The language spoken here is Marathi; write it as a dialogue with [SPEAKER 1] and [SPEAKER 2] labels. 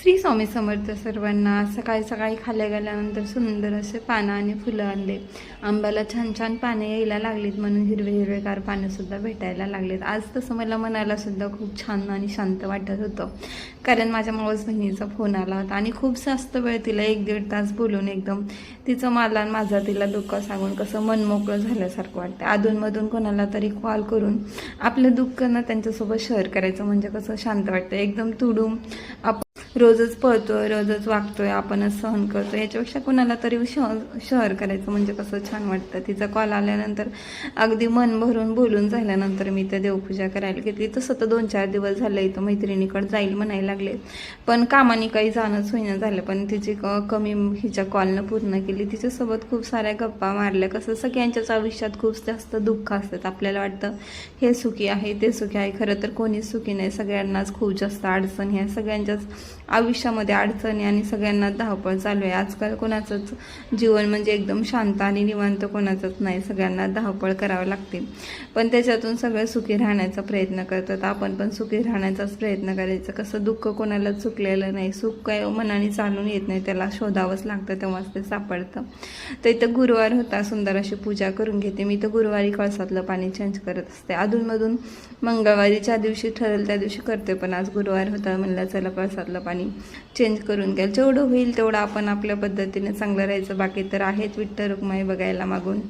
[SPEAKER 1] श्री स्वामी समर्थ सर्वांना। सकाळी सकाळी खाल्या गेल्यानंतर सुंदर असे पानं आणि फुलं आणले। आंब्याला छान छान पाने यायला लागलीत म्हणून हिरवे हिरवेगार पानंसुद्धा भेटायला लागलेत। आज तसं मला मनाला सुद्धा खूप छान आणि शांत वाटत होतं, कारण माझ्या मावस बहिणीचा फोन आला होता आणि खूप जास्त वेळ तिला 1-1.5 तास बोलून एकदम तिचं मला आणि माझा तिला दुःख सांगून कसं मन मोकळं झाल्यासारखं वाटतं। अधूनमधून कोणाला तरी कॉल करून आपलं दुःख ना त्यांच्यासोबत शेअर करायचं म्हणजे कसं शांत वाटतं। एकदम तुडून रोजच पळतोय, रोजच वागतोय, आपणच सहन करतोय, याच्यापेक्षा कोणाला तरी शेअर करायचं म्हणजे कसं छान वाटतं। तिचा कॉल आल्यानंतर अगदी मन भरून बोलून झाल्यानंतर मी तर देवपूजा करायला घेतली। तसं तर 2-4 दिवस झाले इथं मैत्रिणीकडे जाईल म्हणायला लागले, पण कामाने काही जाणंच होईना झालं। पण तिची कमी हिच्या कॉलनं पूर्ण केली, तिच्यासोबत खूप साऱ्या गप्पा मारल्या। कसं सगळ्यांच्याच आयुष्यात खूप जास्त दुःख असतात, आपल्याला वाटतं हे सुखी आहे ते सुखी आहे, खरं तर कोणीच सुखी नाही। सगळ्यांनाच खूप जास्त अडचण ह्या सगळ्यांच्याच आयुष्यामध्ये अडचणी आणि सगळ्यांना धावपळ चालू आहे। आजकाल कोणाचंच जीवन म्हणजे एकदम शांत आणि निवांत कोणाचंच नाही, सगळ्यांना धावपळ करावं लागते। पण त्याच्यातून सगळे सुखी राहण्याचा प्रयत्न करतात, आपण पण सुखी राहण्याचाच प्रयत्न करायचा। कसं दुःख कोणालाच चुकलेलं नाही, सुख काय मनाने चालून येत नाही, त्याला शोधावंच लागतं तेव्हाच ते सापडतं। तर इथं गुरुवार होता, सुंदर अशी पूजा करून घेते मी। तर गुरुवारी कळसातलं पाणी चेंज करत असते, अधूनमधून मंगळवारीच्या दिवशी ठरेल त्या दिवशी करते, पण आज गुरुवार होता म्हणलं चला कळसातलं पाणी चेंज करून घ्याल। जेवढं होईल तेवढं आपण आपल्या पद्धतीने चांगलं राहायचं, बाकी तर आहेच विठ्ठल रुक्माई बघायला मागून।